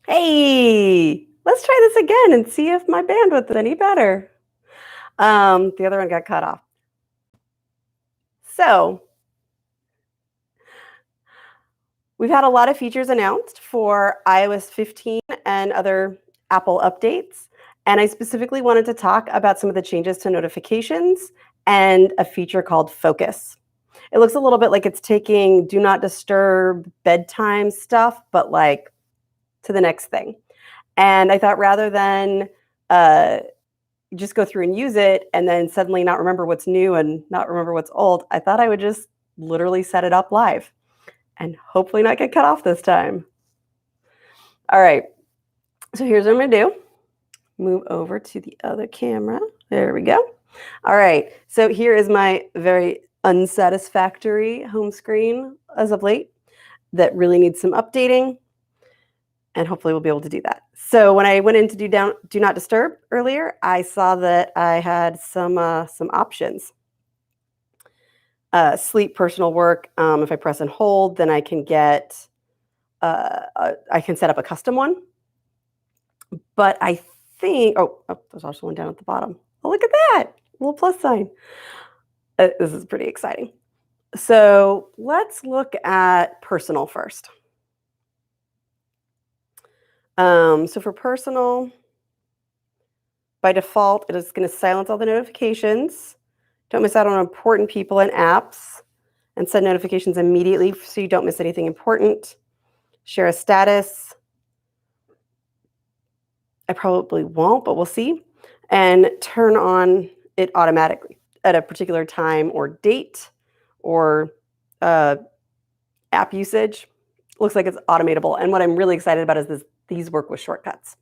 Hey, let's try this again and see if my bandwidth is any better. The other one got cut off. So, we've had a lot of features announced for iOS 15 and other Apple updates. And I specifically wanted to talk about some of the changes to notifications and a feature called Focus. It looks a little bit like it's taking do not disturb bedtime stuff, but like to the next thing. And I thought rather than uh, just go through and use it and then suddenly not remember what's new and not remember what's old, I thought I would just literally set it up live and hopefully not get cut off this time. All right, so here's what I'm gonna do. Move over to the other camera. There we go. All right, so here is my very unsatisfactory home screen as of late that really needs some updating, and hopefully we'll be able to do that. So when I went in to do not disturb earlier, I saw that I had some options. Sleep, personal work. If I press and hold, then I can get I can set up a custom one. But I think there's also one down at the bottom. Oh, look at that little plus sign. This is pretty exciting. So let's look at personal first. So for personal, by default, it is going to silence all the notifications. Don't miss out on important people and apps, and send notifications immediately so you don't miss anything important. Share a status. I probably won't, but we'll see. And turn on it automatically at a particular time or date or app usage. Looks like it's automatable. And what I'm really excited about is these work with shortcuts.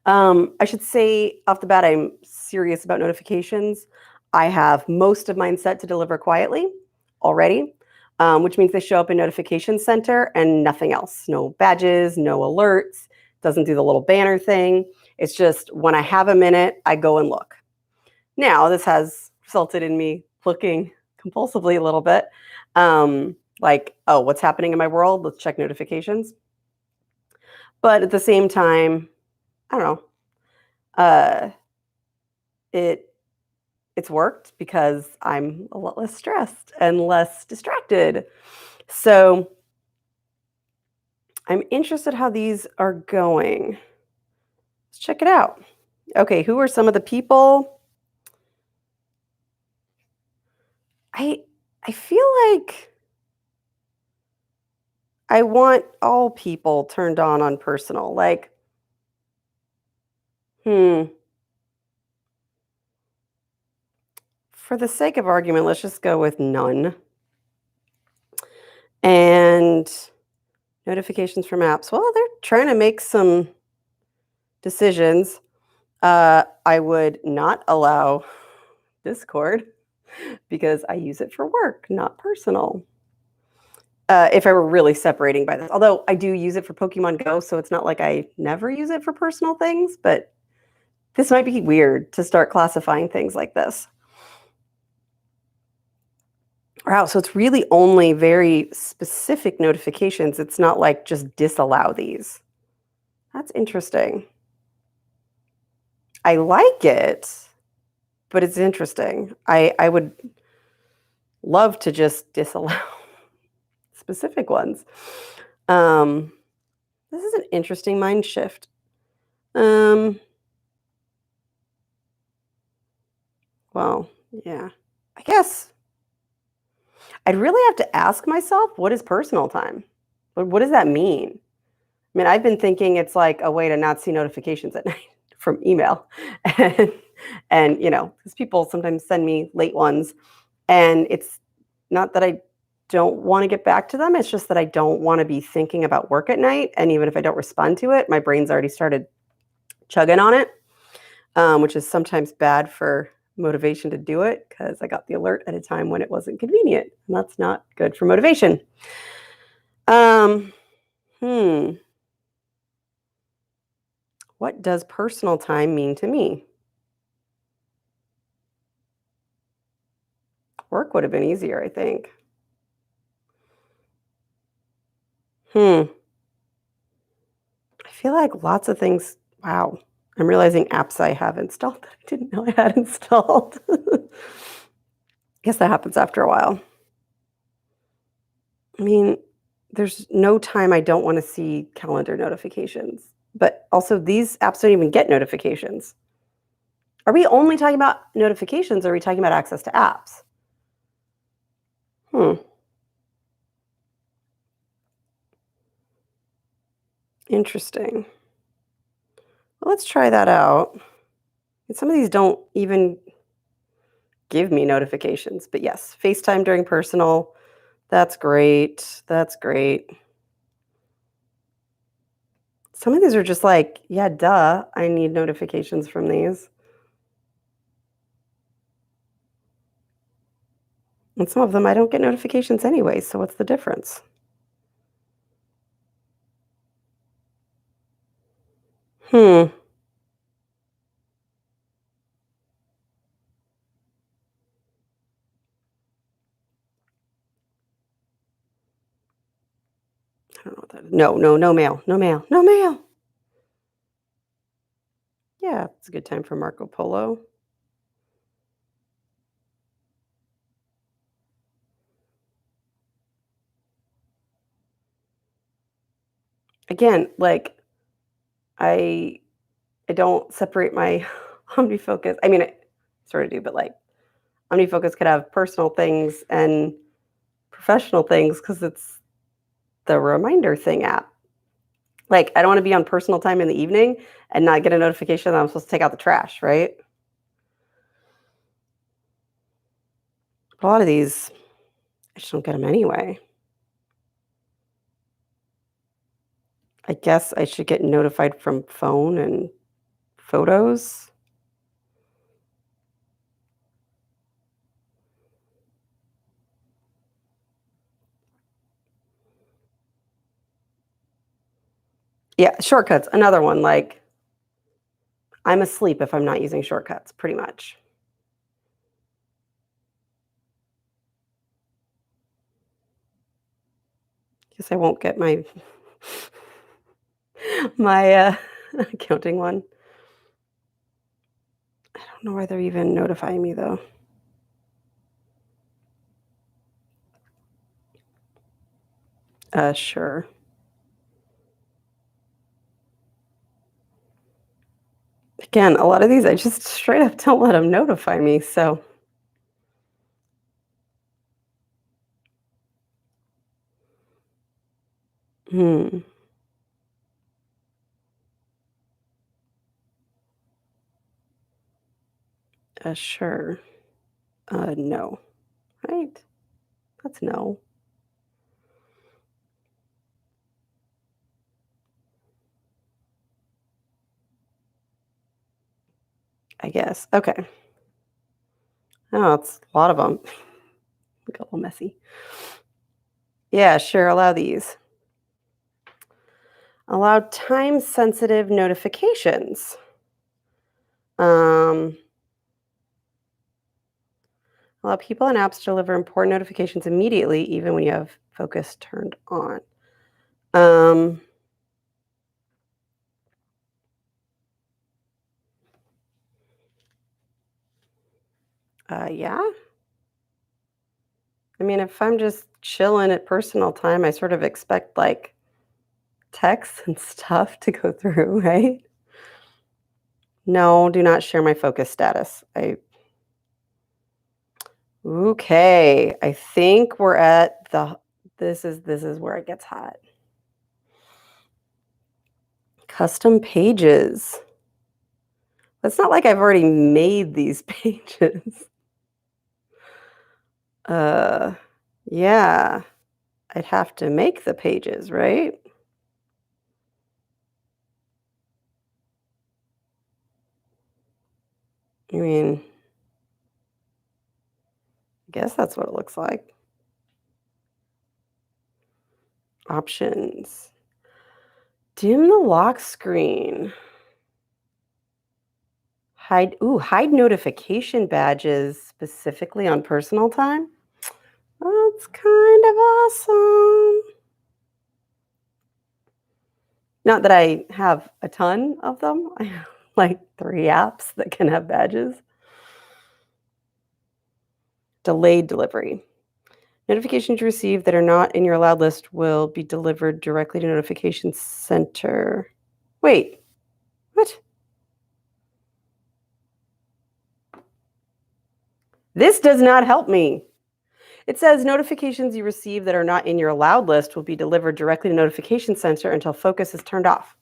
I should say off the bat, I'm serious about notifications. I have most of mine set to deliver quietly already, which means they show up in Notification Center and nothing else. No badges, no alerts, doesn't do the little banner thing. It's just when I have a minute, I go and look. Now, this has resulted in me looking compulsively a little bit, like, oh, what's happening in my world? Let's check notifications. But at the same time, I don't know. It's worked because I'm a lot less stressed and less distracted. So I'm interested how these are going. Let's check it out. Okay, who are some of the people? I feel like I want all people turned on personal. Like, for the sake of argument, let's just go with none. And notifications from apps. Well, they're trying to make some decisions. I would not allow Discord because I use it for work, not personal. If I were really separating by this, although I do use it for Pokemon Go, so it's not like I never use it for personal things, but this might be weird to start classifying things like this. Wow, so it's really only very specific notifications. It's not like just disallow these. That's interesting. I like it, but it's interesting. I would love to just disallow specific ones. This is an interesting mind shift. Well, yeah. I guess I'd really have to ask myself, what is personal time? What does that mean? I mean, I've been thinking it's like a way to not see notifications at night from email. And because people sometimes send me late ones, and it's not that I don't want to get back to them. It's just that I don't want to be thinking about work at night. And even if I don't respond to it, my brain's already started chugging on it, which is sometimes bad for motivation to do it because I got the alert at a time when it wasn't convenient. And that's not good for motivation. What does personal time mean to me? Work would have been easier, I think. feel like lots of things wow, I'm realizing apps I have installed that I didn't know I had installed. Guess that happens after a while. I mean, there's no time I don't wanna see calendar notifications, but also these apps don't even get notifications. Are we only talking about notifications, or are we talking about access to apps? Hmm, interesting. Well, let's try that out. And some of these don't even give me notifications, but yes, FaceTime during personal, that's great, that's great. Some of these are just like, "Yeah, duh, I need notifications from these." And some of them I don't get notifications anyway, so what's the difference? Hmm, I don't know what that is. No, no, no mail, no mail, no mail! Yeah, it's a good time for Marco Polo. Again, like, I I don't separate my OmniFocus I mean, I sort of do, but, like, OmniFocus could have personal things and professional things because it's the reminder thing app. Like, I don't wanna be on personal time in the evening and not get a notification that I'm supposed to take out the trash, right? A lot of these, I just don't get them anyway. I guess I should get notified from phone and photos. Yeah, shortcuts, another one, like, I'm asleep if I'm not using shortcuts, pretty much. Guess I won't get my accounting one. I don't know why they're even notifying me, though. Sure. Again, a lot of these, I just straight up don't let them notify me, so hmm, sure. No. Right? That's no, I guess. Okay. Oh, it's a lot of them. Get a little messy. Yeah, sure, allow these. Allow time-sensitive notifications. Um, allow people and apps to deliver important notifications immediately, even when you have focus turned on. Um, yeah. I mean, if I'm just chilling at personal time, I sort of expect like texts and stuff to go through, right? No, do not share my focus status. I okay. I think we're at the this is where it gets hot. Custom pages. It's not like I've already made these pages. Uh, yeah, I'd have to make the pages, right? I mean, I guess that's what it looks like. Options. Dim the lock screen. Hide notification badges specifically on personal time? That's kind of awesome. Not that I have a ton of them. I have like 3 apps that can have badges. Delayed delivery. Notifications you receive that are not in your allowed list will be delivered directly to notification center. Wait, what? This does not help me. It says notifications you receive that are not in your allowed list will be delivered directly to notification center until focus is turned off.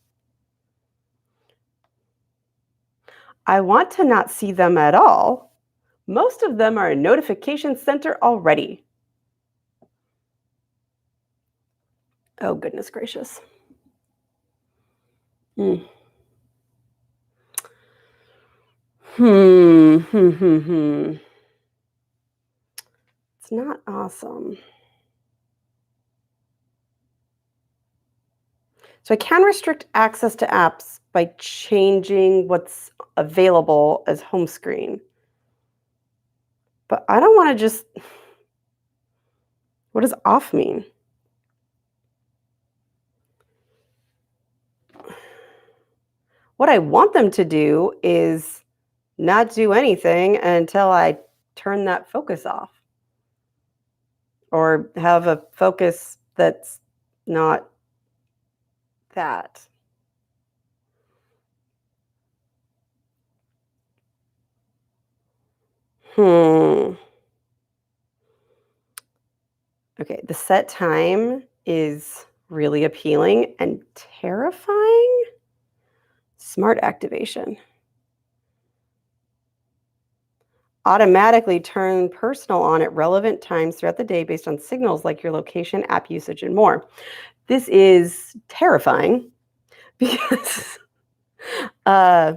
I want to not see them at all. Most of them are in notification center already. Oh, goodness gracious. Hmm. Hmm. Hmm. Hmm. Hmm. It's not awesome. So I can restrict access to apps by changing what's available as home screen. But I don't want to just, what does off mean? What I want them to do is not do anything until I turn that focus off or have a focus that's not that. Hmm. Okay, the set time is really appealing and terrifying. Smart activation. Automatically turn personal on at relevant times throughout the day based on signals like your location, app usage, and more. This is terrifying because uh,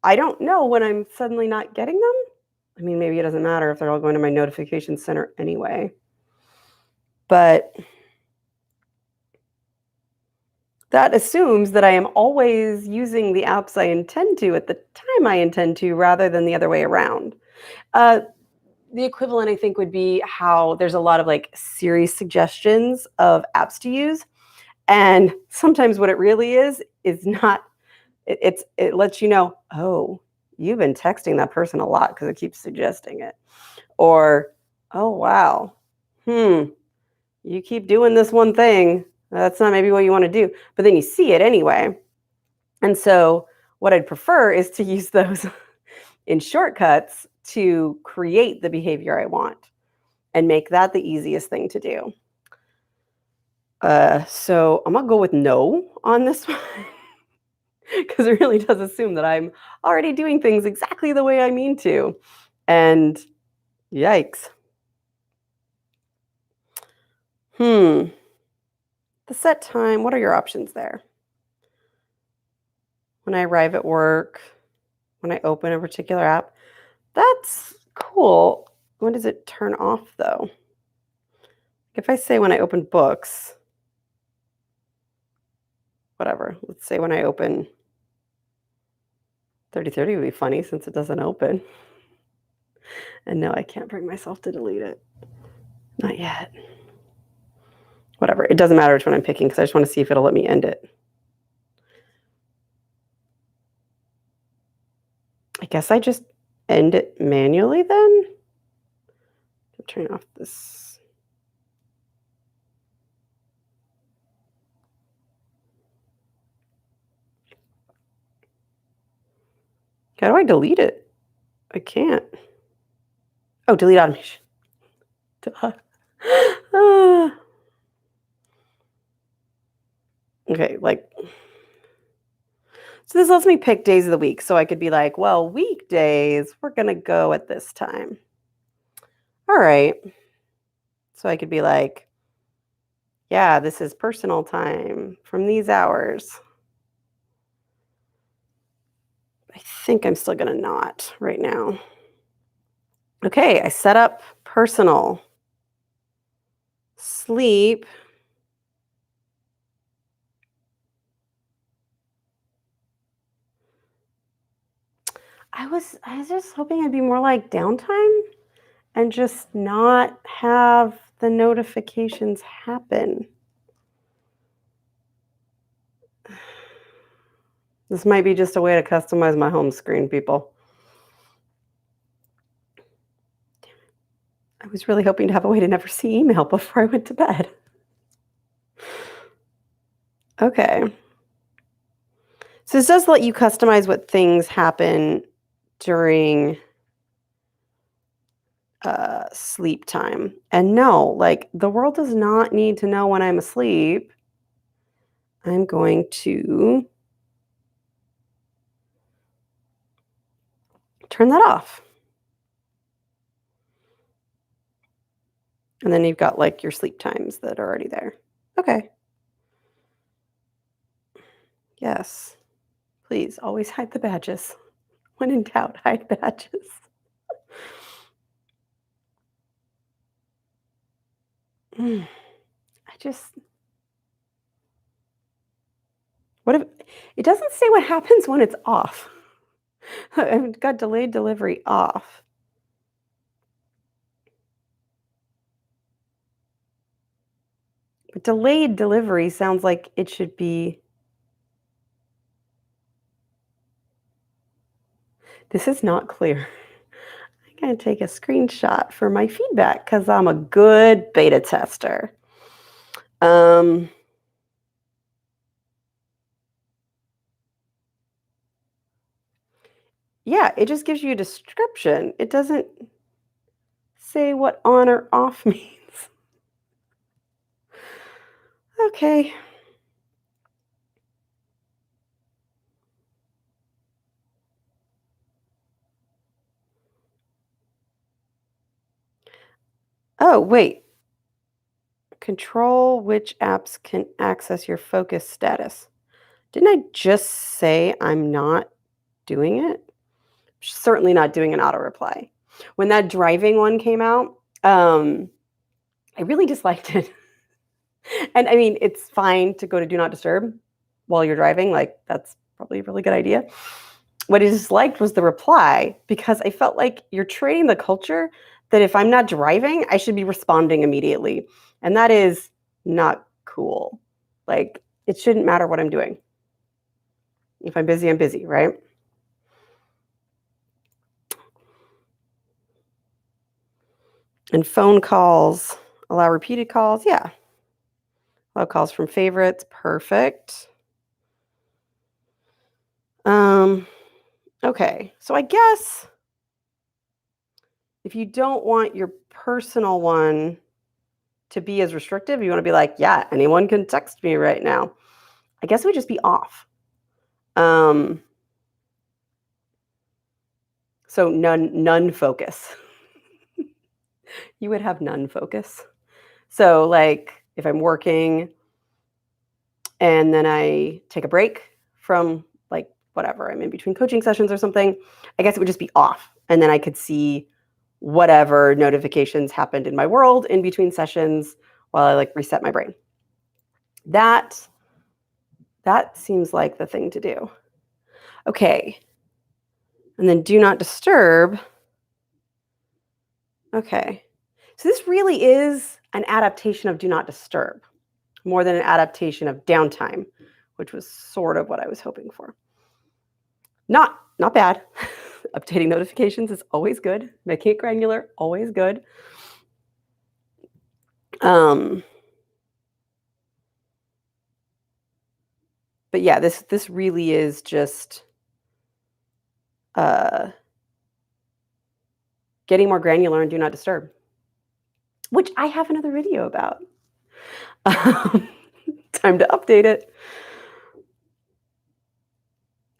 I don't know when I'm suddenly not getting them. I mean, maybe it doesn't matter if they're all going to my notification center anyway. But that assumes that I am always using the apps I intend to at the time I intend to rather than the other way around. Uh, the equivalent, I think, would be how there's a lot of like Siri suggestions of apps to use. And sometimes what it really is not, it lets you know, oh, you've been texting that person a lot because it keeps suggesting it. Or, oh, wow, you keep doing this one thing. That's not maybe what you want to do. But then you see it anyway. And so what I'd prefer is to use those in shortcuts to create the behavior I want and make that the easiest thing to do. So I'm gonna go with no on this one because it really does assume that I'm already doing things exactly the way I mean to. And yikes. Hmm. The set time, what are your options there? When I arrive at work, when I open a particular app, that's cool. When does it turn off though? If I say when I open books, whatever, let's say when I open 3030 would be funny since it doesn't open. And no, I can't bring myself to delete it. Not yet. Whatever. It doesn't matter which one I'm picking because I just want to see if it'll let me end it. I guess I just end it manually then. I'm turning off this. How do I delete it? I can't. Oh, delete automation. Duh. Ah. Okay, like, so this lets me pick days of the week. So I could be like, well, weekdays, we're going to go at this time. All right. So I could be like, yeah, this is personal time from these hours. I think I'm still going to not right now. Okay, I set up personal. Sleep. I was just hoping it'd be more like downtime and just not have the notifications happen. This might be just a way to customize my home screen, people. I was really hoping to have a way to never see email before I went to bed. Okay. So this does let you customize what things happen during sleep time. And no, like the world does not need to know when I'm asleep. I'm going to turn that off. And then you've got like your sleep times that are already there. Okay. Yes. Please always hide the badges. When in doubt, hide badges. I just, what if it doesn't say what happens when it's off? I've got delayed delivery off. But delayed delivery sounds like it should be. This is not clear. I'm going to take a screenshot for my feedback because I'm a good beta tester. Yeah, it just gives you a description. It doesn't say what on or off means. Okay. Oh, wait. Control which apps can access your focus status. Didn't I just say I'm not doing it? Certainly not doing an auto reply. When that driving one came out, I really disliked it. And I mean, it's fine to go to do not disturb while you're driving. Like, that's probably a really good idea. What I disliked was the reply because I felt like you're trading the culture that if I'm not driving, I should be responding immediately. And that is not cool. Like, it shouldn't matter what I'm doing. If I'm busy, I'm busy, right? And phone calls, allow repeated calls. Yeah. Allow calls from favorites. Perfect. Okay. So I guess if you don't want your personal one to be as restrictive, you want to be like, yeah, anyone can text me right now. I guess it would just be off. So none focus. You would have none focus. So like if I'm working and then I take a break from like whatever, I'm in between coaching sessions or something, I guess it would just be off. And then I could see whatever notifications happened in my world in between sessions while I like reset my brain. That seems like the thing to do. Okay. And then do not disturb. Okay. So this really is an adaptation of do not disturb more than an adaptation of downtime, which was sort of what I was hoping for. Not bad. Updating notifications is always good. Making it granular, always good. But yeah, this really is just getting more granular and do not disturb, which I have another video about. Time to update it.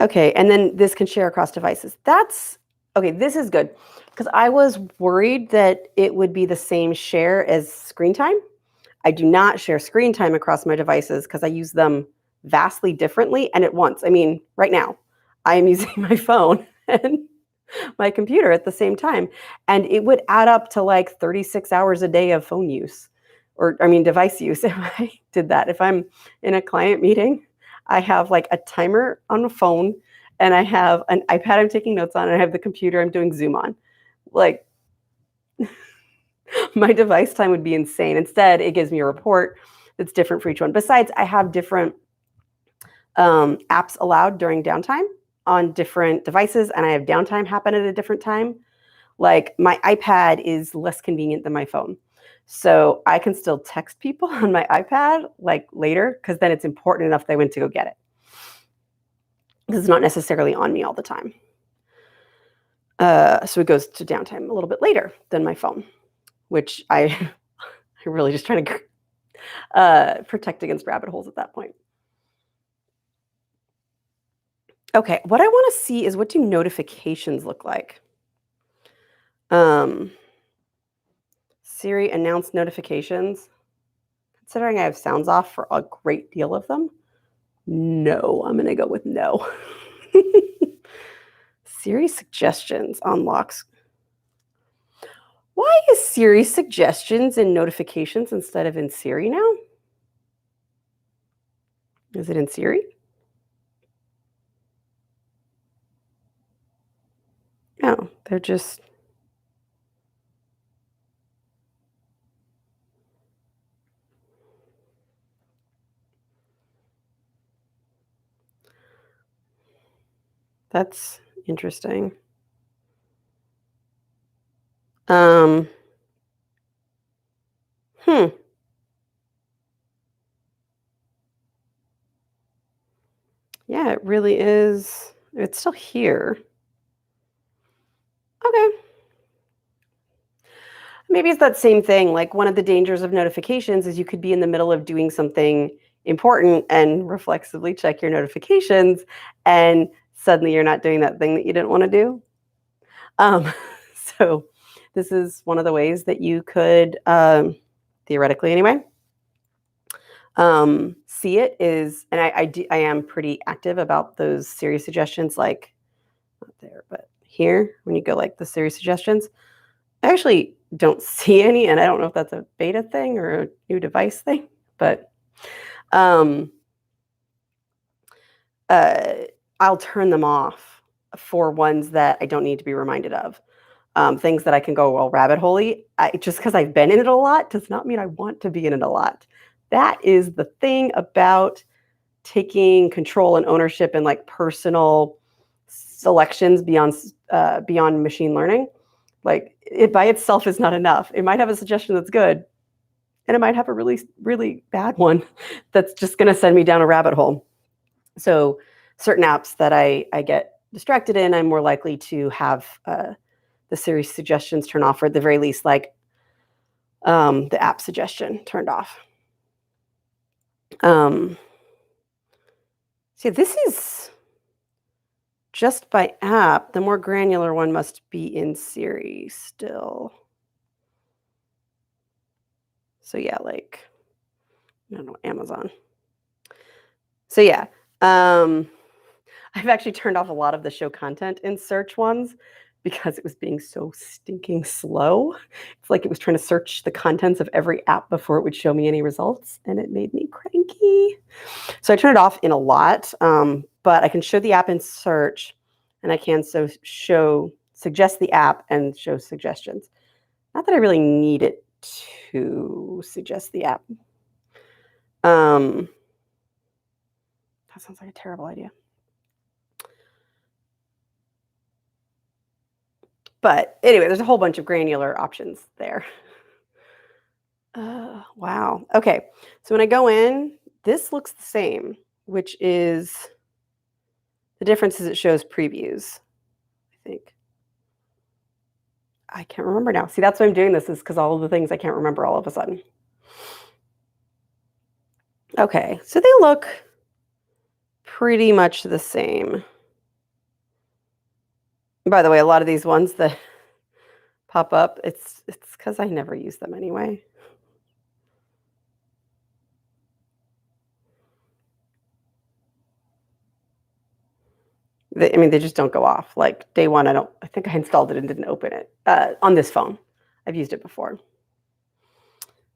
Okay, and then this can share across devices. That's okay, this is good because I was worried that it would be the same share as screen time. I do not share screen time across my devices because I use them vastly differently and at once. I mean, right now, I am using my phone and my computer at the same time, and it would add up to like 36 hours a day of phone use, or I mean, device use if I did that. If I'm in a client meeting, I have like a timer on the phone and I have an iPad I'm taking notes on and I have the computer I'm doing Zoom on. Like my device time would be insane. Instead, it gives me a report that's different for each one. Besides, I have different apps allowed during downtime on different devices, and I have downtime happen at a different time. Like my iPad is less convenient than my phone. So I can still text people on my iPad like later because then it's important enough they went to go get it. Because it's not necessarily on me all the time. So it goes to downtime a little bit later than my phone, which I'm really just trying to protect against rabbit holes at that point. Okay, what I want to see is what do notifications look like? Siri announced notifications. Considering I have sounds off for a great deal of them, no, I'm going to go with no. Siri suggestions unlocks. Why is Siri suggestions in notifications instead of in Siri now? Is it in Siri? No, they're just. That's interesting. Hmm. Yeah, it really is. It's still here. Okay. Maybe it's that same thing. Like one of the dangers of notifications is you could be in the middle of doing something important and reflexively check your notifications, and suddenly you're not doing that thing that you didn't want to do. Um, so this is one of the ways that you could, theoretically anyway, see it is, and I am pretty active about those Siri suggestions, like not there, but here, when you go like the Siri suggestions, I actually don't see any, and I don't know if that's a beta thing or a new device thing, but um, uh, I'll turn them off for ones that I don't need to be reminded of. Things that I can go all rabbit holey. Just because I've been in it a lot does not mean I want to be in it a lot. That is the thing about taking control and ownership and like personal selections beyond machine learning. Like it by itself is not enough. It might have a suggestion that's good, and it might have a really, really bad one that's just going to send me down a rabbit hole. So certain apps that I get distracted in, I'm more likely to have the Siri suggestions turned off, or at the very least, like the app suggestion turned off. See, this is just by app. The more granular one must be in Siri still. So yeah, like, I don't know, Amazon. So yeah, I've actually turned off a lot of the show content in search ones because it was being so stinking slow. It's like it was trying to search the contents of every app before it would show me any results, and it made me cranky. So I turned it off in a lot, but I can show the app in search, and I can suggest the app and show suggestions. Not that I really need it to suggest the app. That sounds like a terrible idea. But anyway, there's a whole bunch of granular options there. Wow. Okay. So when I go in, this looks the same, which is the difference is it shows previews, I think. I can't remember now. See, that's why I'm doing this is because all of the things I can't remember all of a sudden. Okay. So they look pretty much the same. By the way, a lot of these ones that pop up, it's because I never use them anyway. They just don't go off. Like day one, I think I installed it and didn't open it on this phone. I've used it before.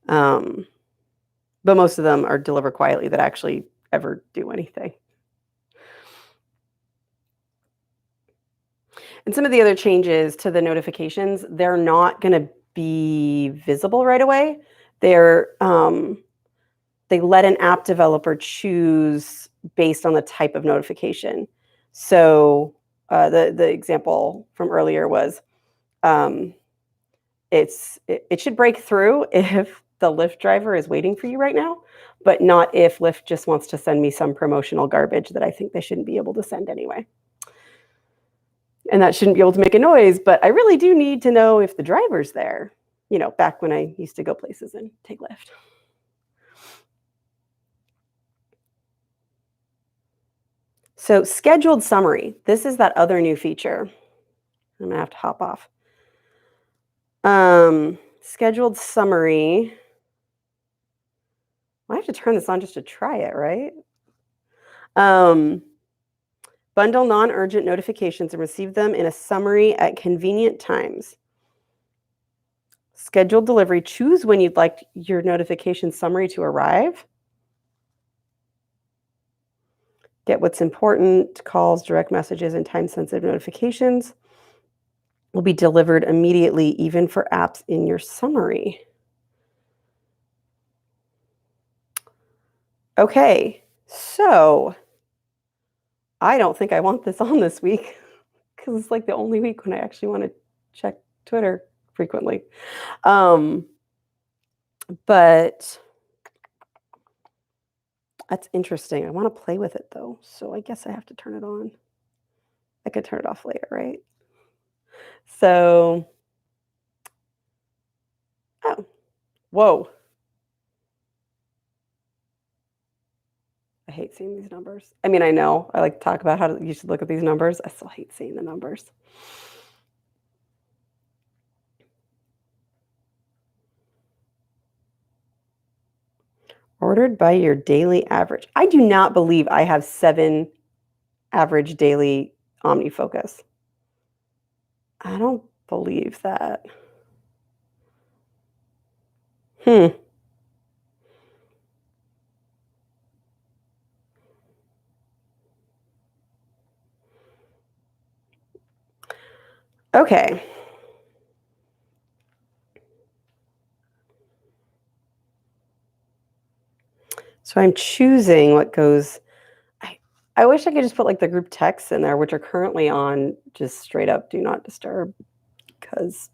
But most of them are delivered quietly that actually ever do anything. And some of the other changes to the notifications, they're not going to be visible right away. They let an app developer choose based on the type of notification. So the example from earlier was um, it should break through if the Lyft driver is waiting for you right now, but not if Lyft just wants to send me some promotional garbage that I think they shouldn't be able to send anyway. And that shouldn't be able to make a noise, but I really do need to know if the driver's there, back when I used to go places and take Lyft. So scheduled summary. This is that other new feature. I'm gonna have to hop off. Scheduled summary. I have to turn this on just to try it, right? Bundle non-urgent notifications and receive them in a summary at convenient times. Scheduled delivery. Choose when you'd like your notification summary to arrive. Get what's important. Calls, direct messages, and time-sensitive notifications will be delivered immediately, even for apps in your summary. Okay, so I don't think I want this on this week because it's like the only week when I actually want to check Twitter frequently. But that's interesting. I want to play with it though, so I guess I have to turn it on. I could turn it off later, right? So, oh, whoa. I hate seeing these numbers. I mean, I know I like to talk about how you should look at these numbers. I still hate seeing the numbers. Ordered by your daily average. I do not believe I have 7 average daily OmniFocus. I don't believe that. Okay. So I'm choosing what goes. I wish I could just put like the group texts in there, which are currently on just straight up do not disturb. Because,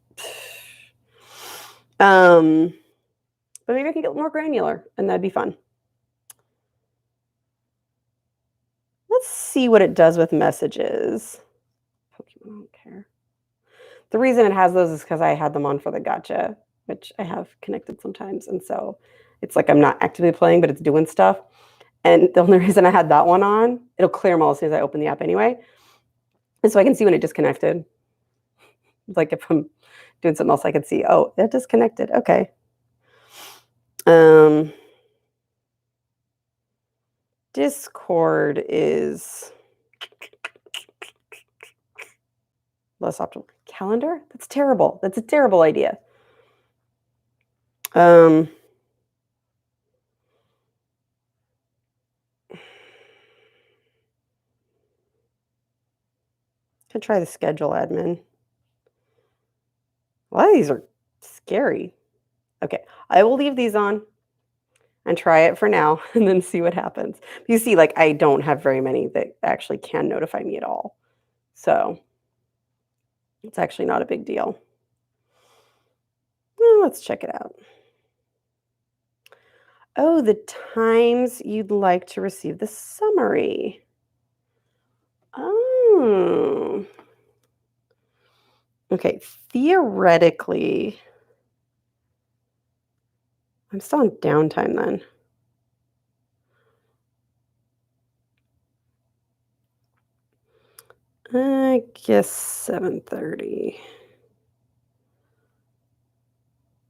but maybe I can get more granular, and that'd be fun. Let's see what it does with messages. Pokemon, I don't care. The reason it has those is because I had them on for the gotcha, which I have connected sometimes, and so it's like I'm not actively playing, but it's doing stuff. And the only reason I had that one on, it'll clear them all as soon as I open the app anyway. And so I can see when it disconnected. Like if I'm doing something else, I can see, oh, it disconnected. Okay. Discord is less optimal. Calendar? That's terrible. That's a terrible idea. Can try the schedule admin. A lot of these are scary. Okay, I will leave these on and try it for now and then see what happens. You see, like I don't have very many that actually can notify me at all. So it's actually not a big deal. Well, let's check it out. Oh, the times you'd like to receive the summary. Oh. Okay, theoretically, I'm still on downtime then. I guess 7:30.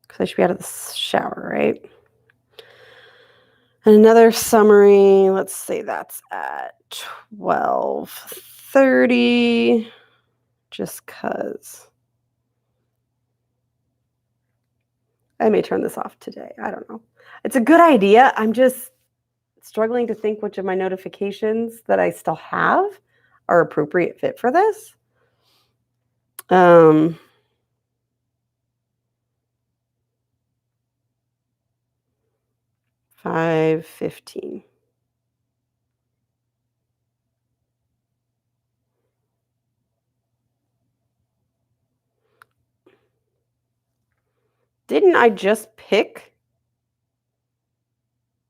Because I should be out of the shower, right? And another summary, let's say that's at 12:30, just because. I may turn this off today. I don't know. It's a good idea. I'm just struggling to think which of my notifications that I still have are appropriate fit for this. 5:15. Didn't I just pick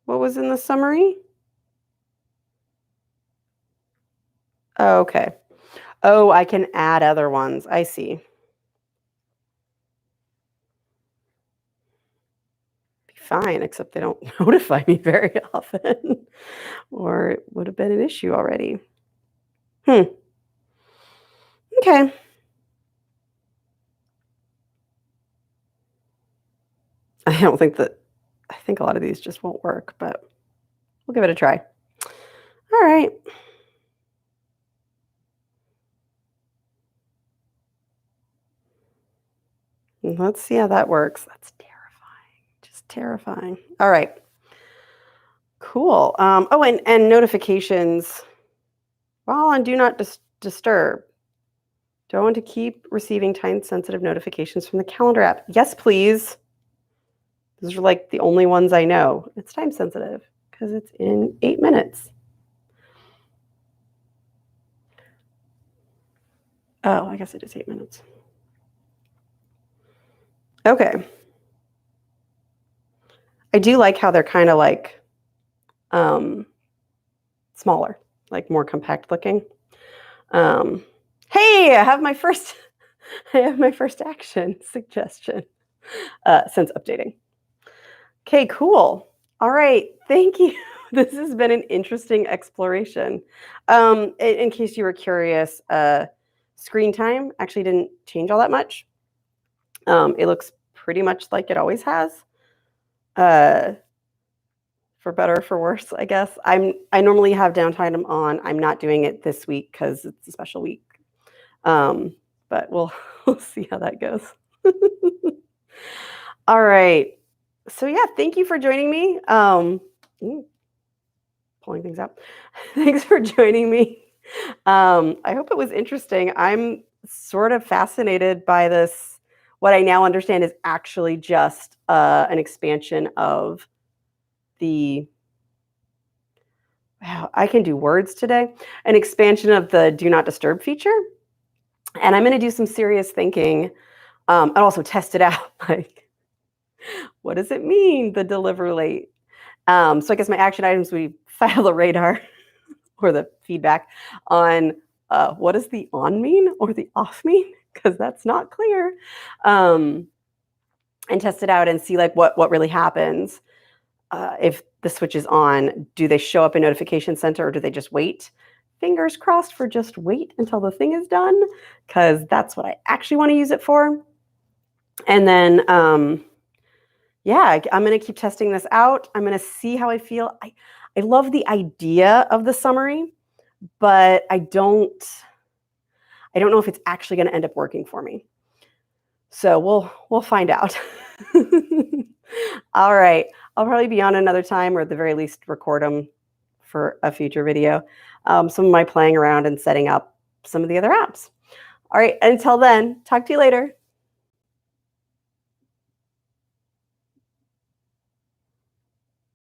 what was in the summary? Oh, okay. Oh, I can add other ones. I see. Be fine, except they don't notify me very often, or it would have been an issue already. Hmm. Okay. I don't think that. I think a lot of these just won't work, but we'll give it a try. All right. Let's see how that works. That's terrifying. Just terrifying. All right. Cool. Oh, and notifications. While on Do Not Disturb, do I want to keep receiving time-sensitive notifications from the calendar app? Yes, please. Those are like the only ones I know. It's time sensitive because it's in 8 minutes. Oh, I guess it is 8 minutes. Okay. I do like how they're kind of like smaller, like more compact looking. Um, hey, I have my first I have my first action suggestion since updating. Okay, cool. All right, thank you. This has been an interesting exploration. In case you were curious, screen time actually didn't change all that much. It looks pretty much like it always has. Uh, for better or for worse, I guess. I normally have downtime on. I'm not doing it this week because it's a special week. But we'll see how that goes. All right. So yeah, thank you for joining me. Pulling things up. Thanks for joining me. I hope it was interesting. I'm sort of fascinated by this. What I now understand is actually just an expansion of the. Wow, I can do words today. An expansion of the Do Not Disturb feature, and I'm going to do some serious thinking, and also test it out. Like, what does it mean? The deliver late. So I guess my action items would be file the radar or the feedback on what does the on mean or the off mean, because that's not clear, and test it out and see like what really happens if the switch is on. Do they show up in notification center or do they just wait? Fingers crossed for just wait until the thing is done, because that's what I actually want to use it for. And then yeah, I'm going to keep testing this out. I'm going to see how I feel. I love the idea of the summary, but I don't know if it's actually going to end up working for me. So we'll find out. All right. I'll probably be on another time, or at the very least record them for a future video. Some of my playing around and setting up some of the other apps. All right. Until then, talk to you later.